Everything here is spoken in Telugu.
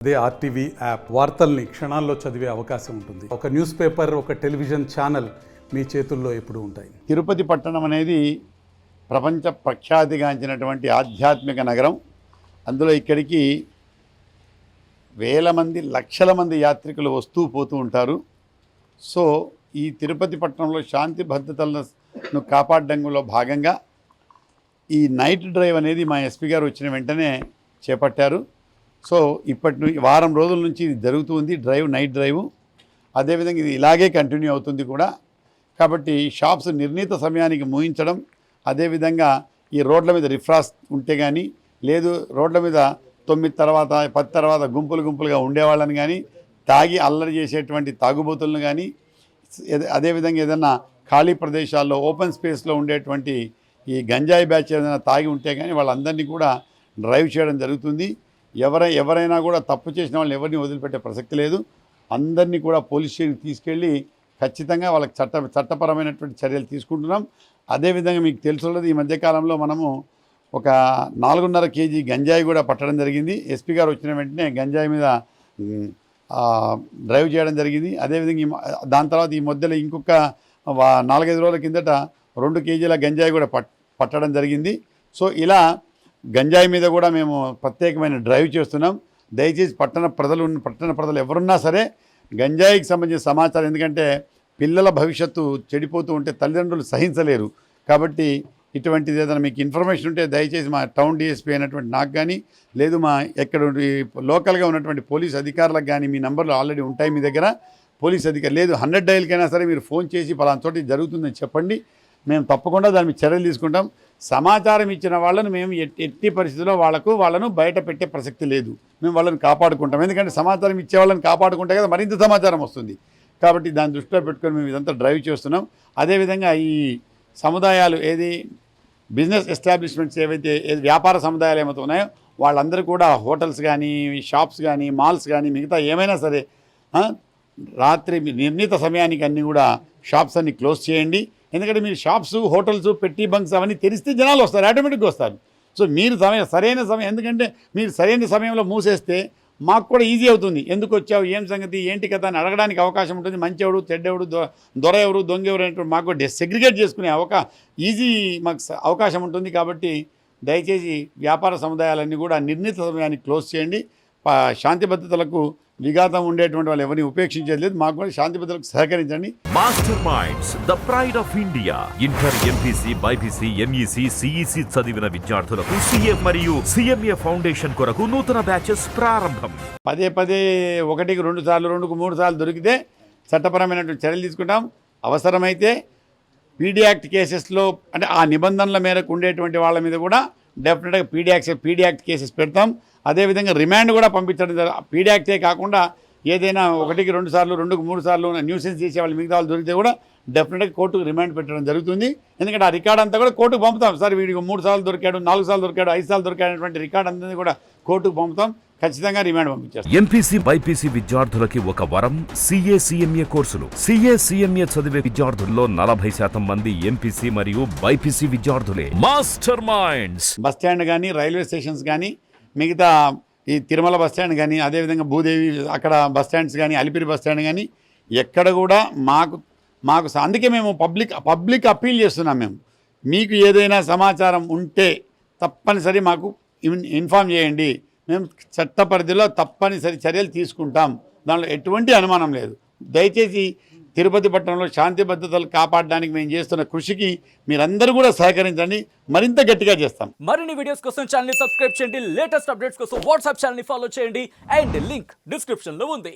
అదే ఆర్టీవీ యాప్ వార్తల్ని క్షణాల్లో చదివే అవకాశం ఉంటుంది. ఒక న్యూస్ పేపర్, ఒక టెలివిజన్ ఛానల్ మీ చేతుల్లో ఎప్పుడూ ఉంటాయి. తిరుపతి పట్టణం అనేది ప్రపంచ ప్రఖ్యాతిగాంచినటువంటి ఆధ్యాత్మిక నగరం. అందులో ఇక్కడికి వేల మంది, లక్షల మంది యాత్రికులు వస్తూ పోతూ ఉంటారు. సో ఈ తిరుపతి పట్టణంలో శాంతి భద్రతలను కాపాడడంలో భాగంగా ఈ నైట్ డ్రైవ్ అనేది మా ఎస్పీ గారు వచ్చిన వెంటనే చేపట్టారు. సో వారం రోజుల నుంచి ఇది జరుగుతుంది నైట్ డ్రైవ్. అదేవిధంగా ఇది ఇలాగే కంటిన్యూ అవుతుంది కూడా. కాబట్టి షాప్స్ నిర్ణీత సమయానికి మూయించడం, అదేవిధంగా ఈ రోడ్ల మీద రిఫ్రాస్ ఉంటే కానీ, లేదు రోడ్ల మీద 9 తర్వాత 10 తర్వాత గుంపులుగా ఉండేవాళ్ళని కానీ, తాగి అల్లరి చేసేటువంటి తాగుబోతులను కానీ, అదేవిధంగా ఏదైనా ఖాళీ ప్రదేశాల్లో ఓపెన్ స్పేస్లో ఉండేటువంటి ఈ గంజాయి బ్యాచ్ ఏదైనా తాగి ఉంటే కానీ వాళ్ళందరినీ కూడా డ్రైవ్ చేయడం జరుగుతుంది. ఎవరైనా కూడా తప్పు చేసిన వాళ్ళని ఎవరిని వదిలిపెట్టే ప్రసక్తి లేదు. అందరినీ కూడా పోలీస్ స్టేషన్కి తీసుకెళ్ళి ఖచ్చితంగా వాళ్ళకి చట్టపరమైనటువంటి చర్యలు తీసుకుంటున్నాం. అదేవిధంగా మీకు తెలుసున్నది, ఈ మధ్యకాలంలో మనము ఒక 4.5 కేజీ గంజాయి కూడా పట్టడం జరిగింది. ఎస్పీ గారు వచ్చిన వెంటనే గంజాయి మీద డ్రైవ్ చేయడం జరిగింది. అదేవిధంగా దాని తర్వాత ఈ మధ్యలో ఇంకొక 4-5 రోజుల కిందట 2 కేజీల గంజాయి కూడా పట్టడం జరిగింది. సో ఇలా గంజాయి మీద కూడా మేము ప్రత్యేకమైన డ్రైవ్ చేస్తున్నాం. దయచేసి పట్టణ ప్రజలు ఎవరున్నా సరే గంజాయికి సంబంధించిన సమాచారం, ఎందుకంటే పిల్లల భవిష్యత్తు చెడిపోతూ ఉంటే తల్లిదండ్రులు సహించలేరు. కాబట్టి ఇటువంటిది ఏదైనా మీకు ఇన్ఫర్మేషన్ ఉంటే దయచేసి మా టౌన్ డిఎస్పీ అయినటువంటి నాకు కానీ, లేదు మా ఎక్కడ లోకల్గా ఉన్నటువంటి పోలీస్ అధికారులకు కానీ మీ నంబర్లు ఆల్రెడీ ఉంటాయి మీ దగ్గర. పోలీస్ అధికారులు లేదు 100 డైల్కైనా సరే మీరు ఫోన్ చేసి పలానా చోట జరుగుతుందని చెప్పండి. మేము తప్పకుండా దాని చర్యలు తీసుకుంటాం. సమాచారం ఇచ్చిన వాళ్ళను మేము ఎట్టి పరిస్థితుల్లో వాళ్ళను బయట పెట్టే ప్రసక్తి లేదు. మేము వాళ్ళని కాపాడుకుంటాం. ఎందుకంటే సమాచారం ఇచ్చే వాళ్ళని కాపాడుకుంటే కదా మరింత సమాచారం వస్తుంది. కాబట్టి దాన్ని దృష్టిలో పెట్టుకొని మేము ఇదంతా డ్రైవ్ చేస్తున్నాం. అదేవిధంగా ఈ సముదాయాలు బిజినెస్ ఎస్టాబ్లిష్మెంట్స్ వ్యాపార సముదాయాలు ఏమైతే ఉన్నాయో వాళ్ళందరూ కూడా హోటల్స్ కానీ, షాప్స్ కానీ, మాల్స్ కానీ, మిగతా ఏమైనా సరే రాత్రి నిర్ణీత సమయానికి అన్నీ కూడా షాప్స్ అన్నీ క్లోజ్ చేయండి. ఎందుకంటే మీరు షాప్స్, హోటల్స్, పెట్టి బంక్స్ అవన్నీ తెరిస్తే జనాలు వస్తారు, ఆటోమేటిక్గా వస్తారు. సో మీరు సరైన సమయం, ఎందుకంటే మీరు సరైన సమయంలో మూసేస్తే మాకు కూడా ఈజీ అవుతుంది. ఎందుకు వచ్చావు, ఏం సంగతి, ఏంటి కదా అని అడగడానికి అవకాశం ఉంటుంది. మంచెవడు, చెడ్డెవడు, దొర ఎవరు, దొంగ ఎవరు అనేటువంటి మాకు సెగ్రిగేట్ చేసుకునే ఈజీ మాకు అవకాశం ఉంటుంది. కాబట్టి దయచేసి వ్యాపార సముదాయాలన్నీ కూడా నిర్ణీత సమయానికి క్లోజ్ చేయండి. శాంతి భద్రతలకు విఘాతం ఉండేటువంటి వాళ్ళు ఎవరిని ఉపేక్షించేది లేదు. మాకు కూడా శాంతి భద్రతలకు సహకరించండి. Master minds, the pride of India. Inter, MPC, BiPC, MEC, CEC చదివిన విద్యార్థులకు సీఏ మరియు సిఎంఏ ఫౌండేషన్ కొరకు నూతన బ్యాచెస్ ప్రారంభం. పదే 1కి 2 సార్లు, 2కు 3 సార్లు దొరికితే చట్టపరమైనటువంటి చర్యలు తీసుకుంటాం. అవసరమైతే పీడీ యాక్ట్ కేసెస్లో, అంటే ఆ నిబంధనల మేరకు ఉండేటువంటి వాళ్ళ మీద కూడా డెఫినెట్గా పీడీ యాక్ట్ కేసెస్ పెడతాం. అదేవిధంగా రిమాండ్ కూడా పంపించడం పీడీ యాక్టే కాకుండా ఏదైనా 1కి 2 సార్లు, 2కు 3 సార్లు న్యూసెన్స్ చేసే వాళ్ళు మిగతా వాళ్ళు దొరికితే కూడా డెఫినెట్గా కోర్టుకు రిమాండ్ పెట్టడం జరుగుతుంది. ఎందుకంటే ఆ రికార్డ్ అంతా కూడా కోర్టుకు పంపుతాం. సార్ వీడికి 3 సార్లు దొరికాడు, 4 సార్లు దొరికాడు, 5 సార్లు దొరికాడు అనేటువంటి రికార్డ్ అంతా కూడా కోర్టుకు పంపుతాం. ఖచ్చితంగా రిమాండ్ పంపించేస్తాం. ఎంపీసీ, బైపీసీ విద్యార్థులకి ఒక వరం సిఏ, సిఎంఏ కోర్సులు. సిఏ, సిఎంఏ చదివే విద్యార్థుల్లో 40% మంది ఎంపీసీ మరియు బైపీసీ విద్యార్థులే. Master Minds. బస్ స్టాండ్ కానీ, రైల్వే స్టేషన్స్ కానీ, మిగతా ఈ తిరుమల బస్ స్టాండ్ కానీ, అదేవిధంగా భూదేవి అక్కడ బస్ స్టాండ్స్ కానీ, అలిపిరి బస్ స్టాండ్ కానీ ఎక్కడ కూడా మాకు అందుకే మేము పబ్లిక్ అప్పీల్ చేస్తున్నాం. మీకు ఏదైనా సమాచారం ఉంటే తప్పనిసరి మాకు ఇన్ఫామ్ చేయండి. మేము చట్ట పరిధిలో తప్పనిసరి చర్యలు తీసుకుంటాం. దానిలో ఎటువంటి అనుమానం లేదు. దయచేసి తిరుపతి పట్టణంలో శాంతి భద్రతలు కాపాడడానికి మేము చేస్తున్న కృషికి మీరందరూ కూడా సహకరించండి. మరింత గట్టిగా చేస్తాం. మరిన్ని వీడియోస్ కోసం ఛానల్ ని సబ్స్క్రైబ్ చేయండి. లేటెస్ట్ అప్డేట్స్ కోసం వాట్సాప్ ఛానల్ ని ఫాలో చేయండి. అండ్ లింక్ డిస్క్రిప్షన్ లో ఉంది.